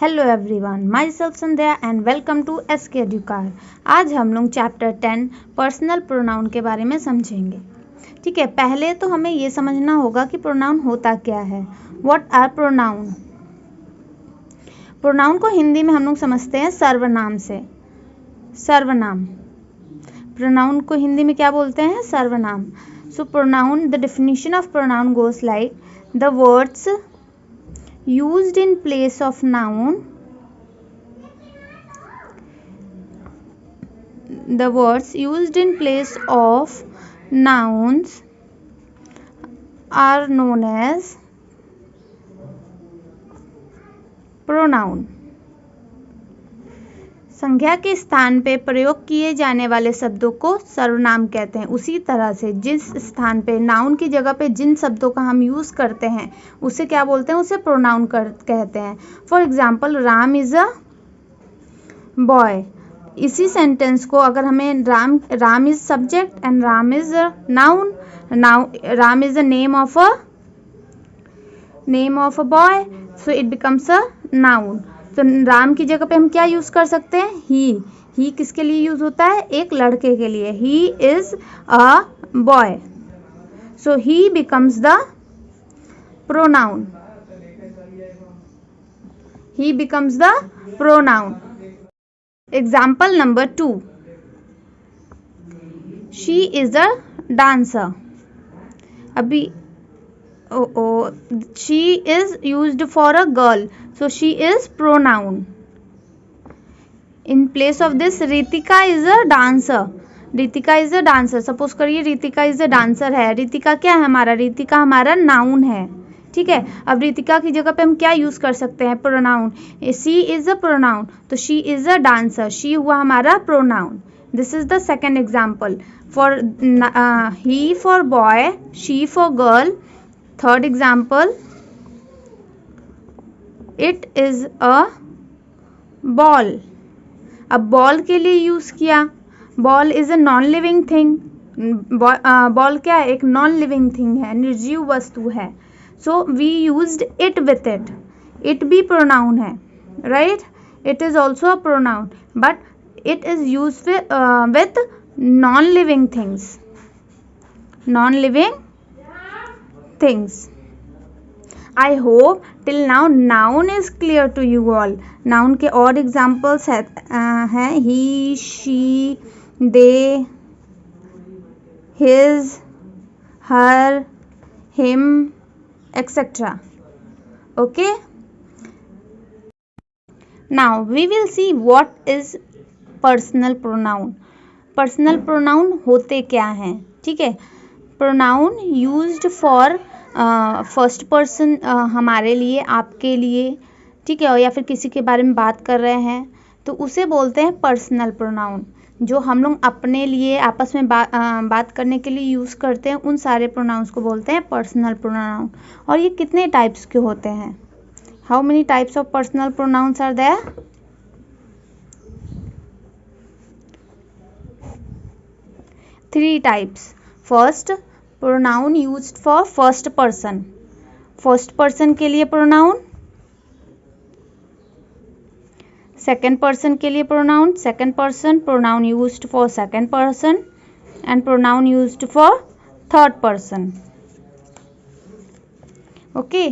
Hello everyone, myself Sandhya and welcome to SK Educare. आज हम लोग चैप्टर 10 पर्सनल प्रोनाउन के बारे में समझेंगे। ठीक है, पहले तो हमें ये समझना होगा कि प्रोनाउन होता क्या है। What are pronoun? प्रोनाउन को हिंदी में हम लोग समझते हैं सर्वनाम से। सर्वनाम, प्रोनाउन को हिंदी में क्या बोलते हैं? सर्वनाम। So pronoun, the definition of pronoun goes like the words used in place of noun, the words used in place of nouns are known as pronoun. संज्ञा के स्थान पे प्रयोग किए जाने वाले शब्दों को सर्वनाम कहते हैं। उसी तरह से जिस स्थान पे नाउन की जगह पे जिन शब्दों का हम यूज करते हैं उसे क्या बोलते हैं? उसे प्रोनाउन कहते हैं। For example, Ram is a boy. इसी सेंटेंस को अगर हमें Ram is subject and Ram is a noun, Ram is a name of a boy, so it becomes a noun. तो राम की जगह पे हम क्या यूज कर सकते हैं? ही किसके लिए यूज होता है? एक लड़के के लिए। He is a boy, so he becomes the pronoun. He becomes the pronoun. Example number 2, she is a dancer. अभी she is used for a girl, so she is pronoun. In place of this, Ritika is a dancer. Ritika is a dancer. Suppose करिए Ritika is a dancer है। Ritika क्या है हमारा? Ritika हमारा noun है। ठीक है, अब Ritika की जगह पे हम क्या यूज कर सकते हैं? Pronoun. she is a pronoun, तो she is a dancer, she हुआ हमारा pronoun. This is the second example. For he for boy, she for girl. Third example, it is a ball. अब बॉल के लिए use किया। Ball is a non living thing. Ball क्या है? एक non living thing है, निर्जीव वस्तु है। So we used it with it. It भी प्रोनाउन है, right? It is also a pronoun, but it is use with non living things. Non living things. I hope till now noun is clear to you all. Noun के और examples हैं he, she, they, his, her, him, etc. Okay? Now we will see what is personal pronoun. Personal pronoun होते क्या हैं? ठीक है, pronoun used for first person, हमारे लिए, आपके लिए, ठीक है, या फिर किसी के बारे में बात कर रहे हैं तो उसे बोलते हैं पर्सनल प्रोनाउन। जो हम लोग अपने लिए आपस में बात करने के लिए यूज़ करते हैं उन सारे प्रोनाउंस को बोलते हैं पर्सनल प्रोनाउन। और ये कितने टाइप्स के होते हैं? How many types of personal pronouns are there? 3 types. First, pronoun used for first person. First person के लिए प्रोनाउन। सेकंड पर्सन के लिए pronoun, second person. Pronoun used for second person and pronoun used for third person. Okay,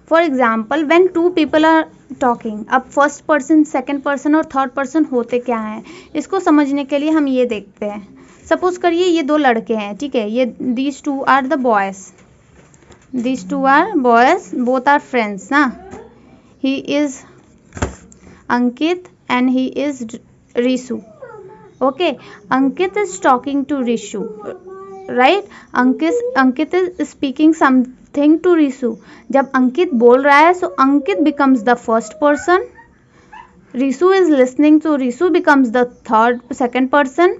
for example, when 2 people are talking. अब first person, second person और third person होते क्या हैं, इसको समझने के लिए हम ये देखते हैं। सपोज करिए ये 2 लड़के हैं, ठीक है, ये these 2 are the boys. These 2 are boys, both are friends ना। He is Ankit and he is Rishu. Okay, Ankit is talking to Rishu, right? Ankit is speaking something to Rishu. जब अंकित बोल रहा है so Ankit becomes the first person. Rishu is listening, so Rishu becomes the second person.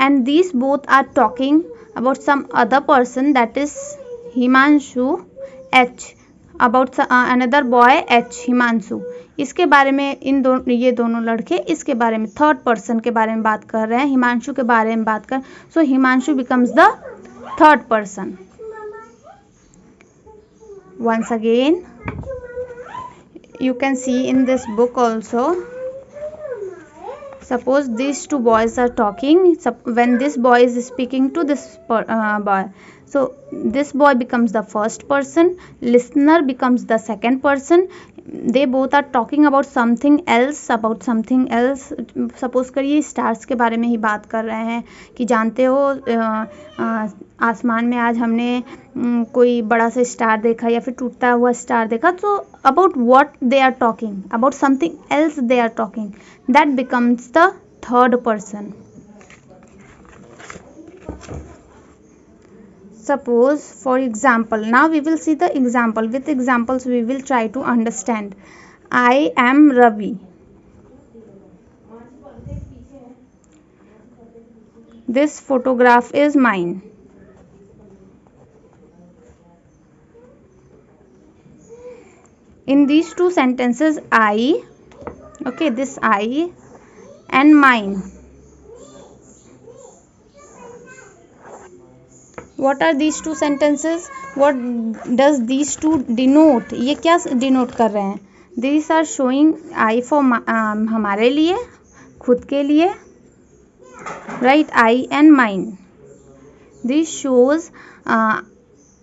And these both are talking about some other person, that is Himanshu H, about another boy H, Himanshu. इसके बारे में ये दोनों लड़के इसके बारे में third person के बारे में बात कर रहे हैं, हिमांशु के बारे में बात कर। So Himanshu becomes the third person. Once again, you can see in this book also. Suppose these two boys are talking. When this boy is speaking to this boy, so this boy becomes the first person, listener becomes the second person. They both are talking about something else. Suppose करिए stars के बारे में ही बात कर रहे हैं कि जानते हो आसमान में आज हमने कोई बड़ा सा स्टार देखा या फिर टूटता हुआ स्टार देखा. तो about what they are talking, about something else they are talking, that becomes the third person. Suppose, for example, now we will see the example. With examples we will try to understand. I am Ravi. This photograph is mine. In these two sentences, I, okay, this I and mine. What are these two sentences? What does these two denote? ये क्या denote कर रहे हैं? These are showing I for हमारे लिए, खुद के लिए, right? I and mine. This shows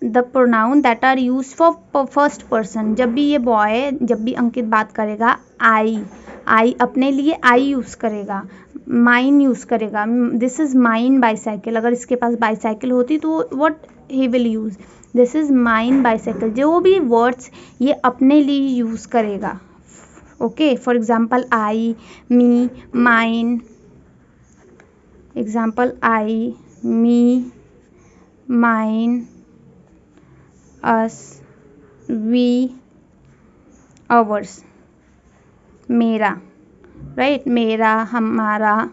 the pronoun that are used for first person. जब भी ये boy, जब भी अंकित बात करेगा, I अपने लिए I यूज़ करेगा, माइन यूज़ करेगा. This is mine bicycle. अगर इसके पास बाईसाइकिल होती तो what he will use, this is mine bicycle. जो भी वर्ड्स ये अपने लिए यूज़ करेगा. Okay, for example I, me, mine. Example I, me, mine, us, we, ours, मेरा, राइट, मेरा, हमारा.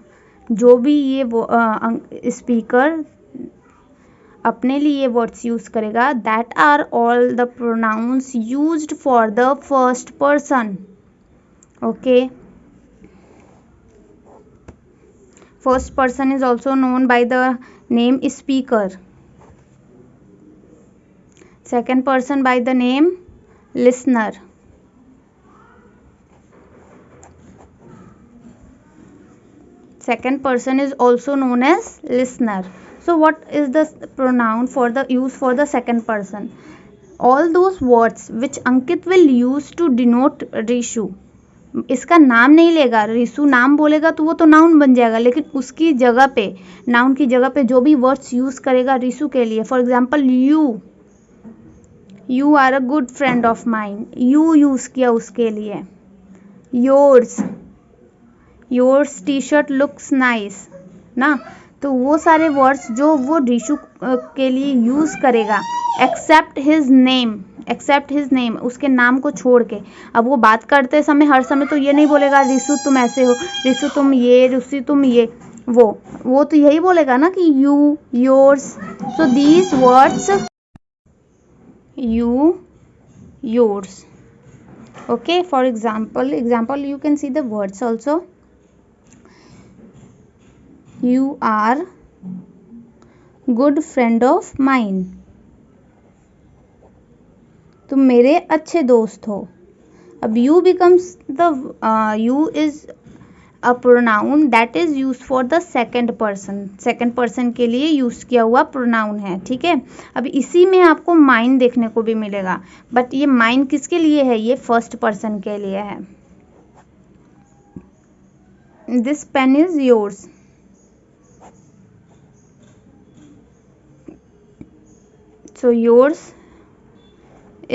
जो भी ये स्पीकर अपने लिए वर्ड्स यूज करेगा, that are all the pronouns used for the first person. Okay, first person is also known by the name speaker, second person by the name listener. Second person is also known as listener. So what is the pronoun for the use for the second person? All those words which Ankit will use to denote Rishu. इसका नाम नहीं लेगा, रिशु नाम बोलेगा तो वो तो noun बन जाएगा, लेकिन उसकी जगह पे, नाउन की जगह पे जो भी वर्ड्स यूज करेगा रिशु के लिए, for example you are a good friend of mine, you use किया उसके लिए. Yours T shirt looks nice ना. तो वो सारे वर्ड्स जो वो रिशु के लिए यूज करेगा, एक्सेप्ट हिज नेम, उसके नाम को छोड़ के. अब वो बात करते समय हर समय तो ये नहीं बोलेगा रिशु तुम ऐसे हो, रिशु तुम ये, रिशु तुम ये, वो तो यही बोलेगा ना कि you, yours. So these words, you, yours. Okay, for example you can see the words also. You are good friend of mine. तुम मेरे अच्छे दोस्त हो. अब you becomes the you is a pronoun that is used for the second person के लिए use किया हुआ pronoun है. ठीक है, अब इसी में आपको mine देखने को भी मिलेगा, बट ये mine किसके लिए है? ये फर्स्ट पर्सन के लिए है. This pen is yours. So yours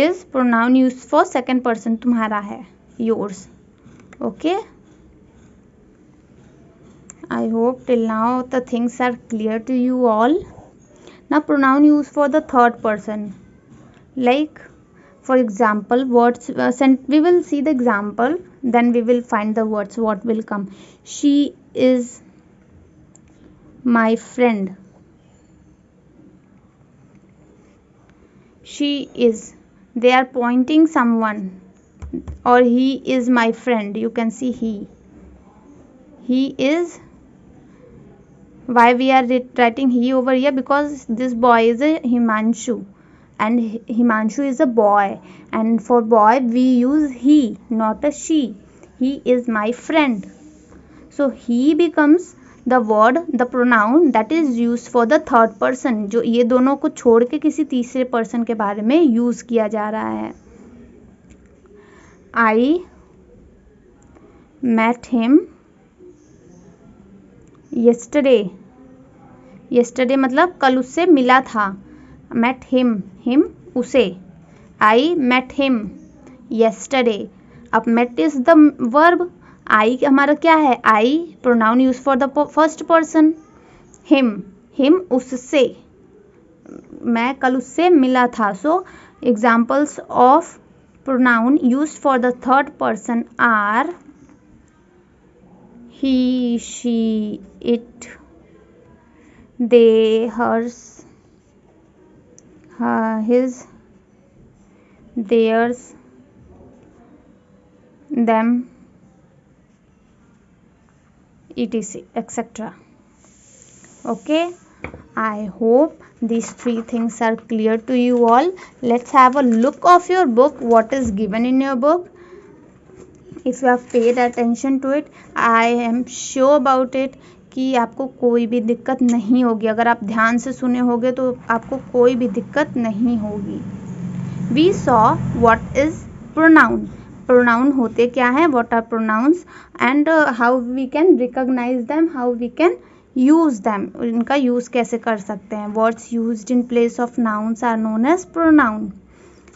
is pronoun used for second person. तुम्हारा है, yours. Okay, I hope till now the things are clear to you all. Now pronoun used for the third person, like for example words, we will see the example, then we will find the words what will come. She is my friend. She is, they are pointing someone, or he is my friend. You can see he is. Why we are writing he over here? Because this boy is a Himanshu and Himanshu is a boy, and for boy we use he, not a she. He is my friend. So he becomes the word, the pronoun that is used for the third person, जो ये दोनों को छोड़ के किसी तीसरे person के बारे में यूज किया जा रहा है. I met him yesterday. yesterday मतलब कल उससे मिला था. met him उसे. I met him yesterday. अब met is the verb. I हमारा क्या है? I pronoun used for the first person. him उससे. मैं कल उससे मिला था. So examples of pronoun used for the third person are he, she, it, they, hers, his, theirs, them, etc, etc. Okay, I hope these three things are clear to you all. Let's have a look of your book, what is given in your book. If you have paid attention to it, I am sure about it कि आपको कोई भी दिक्कत नहीं होगी. अगर आप ध्यान से सुने होगे तो आपको कोई भी दिक्कत नहीं होगी. We saw what is pronoun. pronoun होते क्या हैं, what are pronouns, and how we can recognize them, how we can use them. इनका यूज कैसे कर सकते हैं. words used in place of nouns are known as pronoun.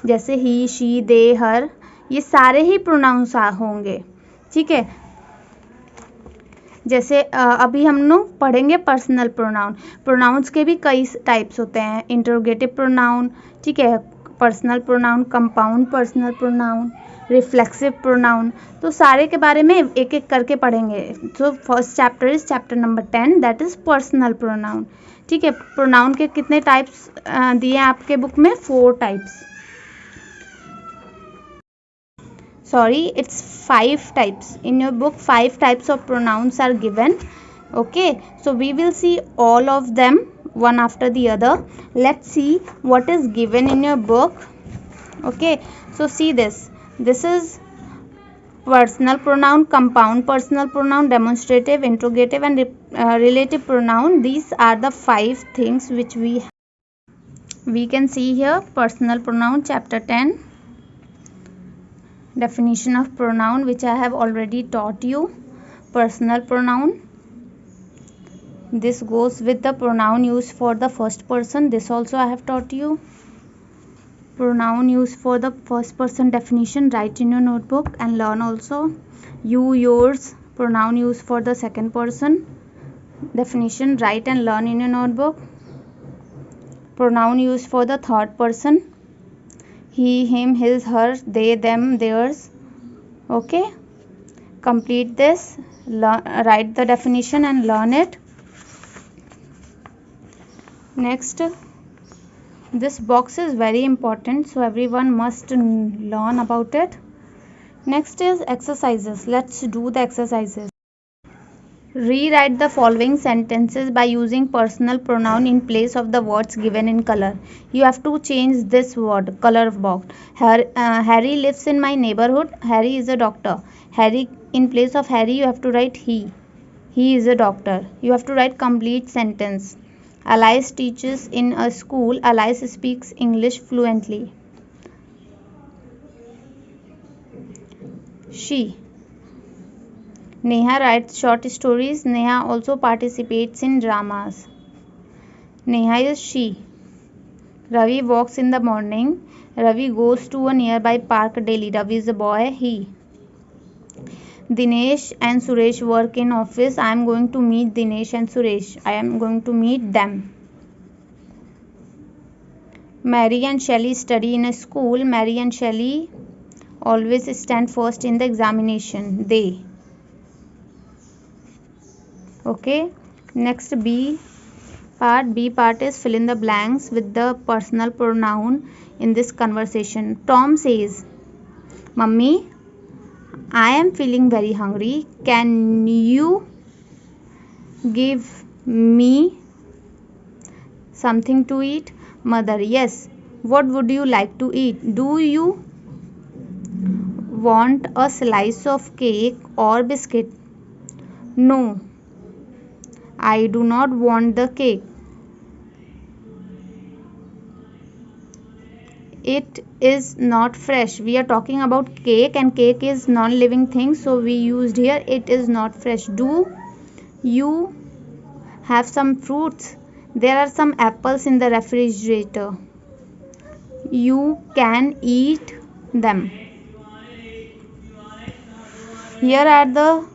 जैसे he, she, they, her, ये सारे ही प्रोनाउंस होंगे. ठीक है. जैसे अभी हम लोग पढ़ेंगे पर्सनल प्रोनाउन. प्रोनाउंस के भी कई टाइप्स होते हैं. इंटरोगेटिव प्रोनाउन, ठीक है, personal pronoun, compound personal pronoun, reflexive pronoun. तो सारे के बारे में एक एक करके पढ़ेंगे. तो first chapter is chapter number 10, that is personal pronoun. ठीक है. प्रोनाउन के कितने टाइप्स दिए आपके बुक में? 4 types. Sorry, it's 5 types. In your book 5 types of pronouns are given. Okay, so we will see all of them one after the other. Let's see what is given in your book. Okay, so see this. This is personal pronoun, compound personal pronoun, demonstrative, interrogative, and relative pronoun. These are the 5 things which we can see here. Personal pronoun, chapter 10. Definition of pronoun, which I have already taught you. Personal pronoun, this goes with the pronoun used for the first person. This also I have taught you. Pronoun used for the first person definition, write in your notebook and learn also. You, yours, pronoun used for the second person definition, write and learn in your notebook. Pronoun used for the third person, he, him, his, her, they, them, theirs. Okay, complete this, write the definition and learn it. Next, this box is very important, so everyone must learn about it. Next is exercises. Let's do the exercises. Rewrite the following sentences by using personal pronoun in place of the words given in color. You have to change this word, color box. Harry lives in my neighborhood. Harry is a doctor. Harry, in place of Harry you have to write he. He is a doctor. You have to write complete sentence. Alice teaches in a school. Alice speaks English fluently. She. Neha writes short stories. Neha also participates in dramas. Neha is she. Ravi walks in the morning. Ravi goes to a nearby park daily. Ravi is a boy. He. Dinesh and Suresh work in office. I am going to meet Dinesh and Suresh. I am going to meet them. Mary and Shelley study in a school. Mary and Shelley always stand first in the examination. They. Okay, next B part is fill in the blanks with the personal pronoun in this conversation. Tom says, Mummy, I am feeling very hungry. Can you give me something to eat? Mother, yes, What would you like to eat? Do you want a slice of cake or biscuit? No, I do not want the cake. It is not fresh. We are talking about cake, and cake is non-living thing, so we used here it is not fresh. Do you have some fruits? There are some apples in the refrigerator. You can eat them. Here are the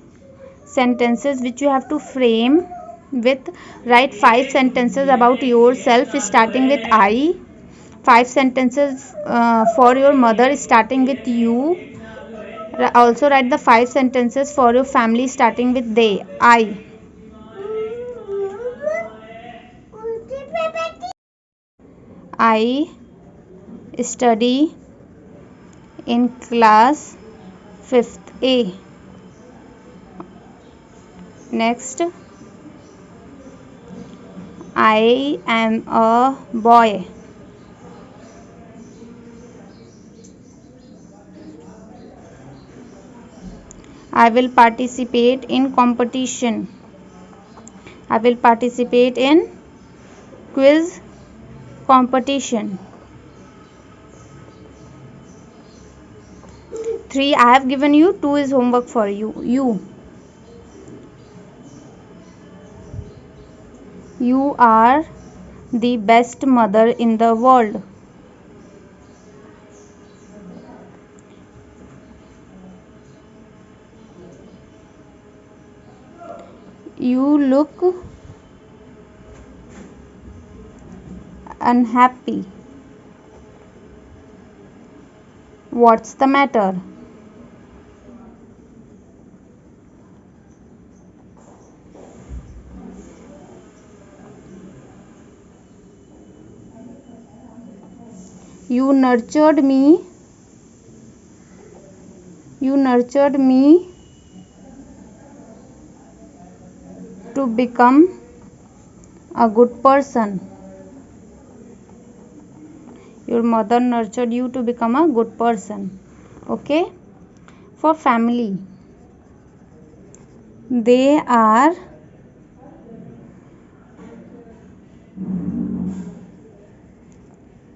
sentences which you have to frame with. Write 5 sentences about yourself starting with I. 5 sentences for your mother starting with you. Also write the 5 sentences for your family starting with they. I study in class 5th A. Next, I am a boy. I will participate in competition. I will participate in quiz competition. 3 I have given you, 2 is homework for you. You are the best mother in the world. You look unhappy. What's the matter? You nurtured me. You nurtured me to become a good person. Your mother nurtured you to become a good person. Okay? For family, they are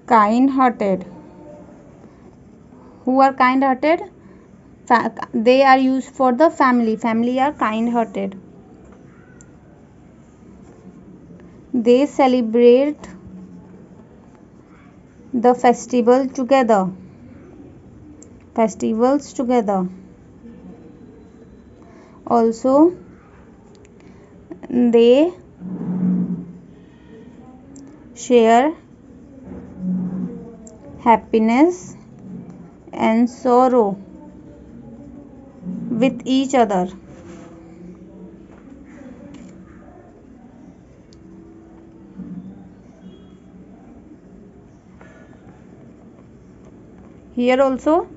kind-hearted. Who are kind-hearted? They are used for the family. Family are kind-hearted. They celebrate the festival together. Festivals together. Also, they share happiness and sorrow with each other. Here also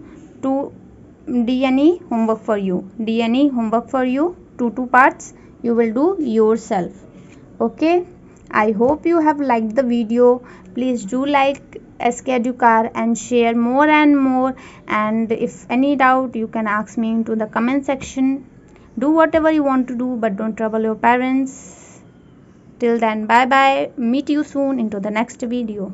2 D&E homework for you. D&E homework for you. 2 parts you will do yourself. Okay. I hope you have liked the video. Please do like SK Educar and share more and more. And if any doubt, you can ask me into the comment section. Do whatever you want to do, but don't trouble your parents. Till then, bye bye. Meet you soon into the next video.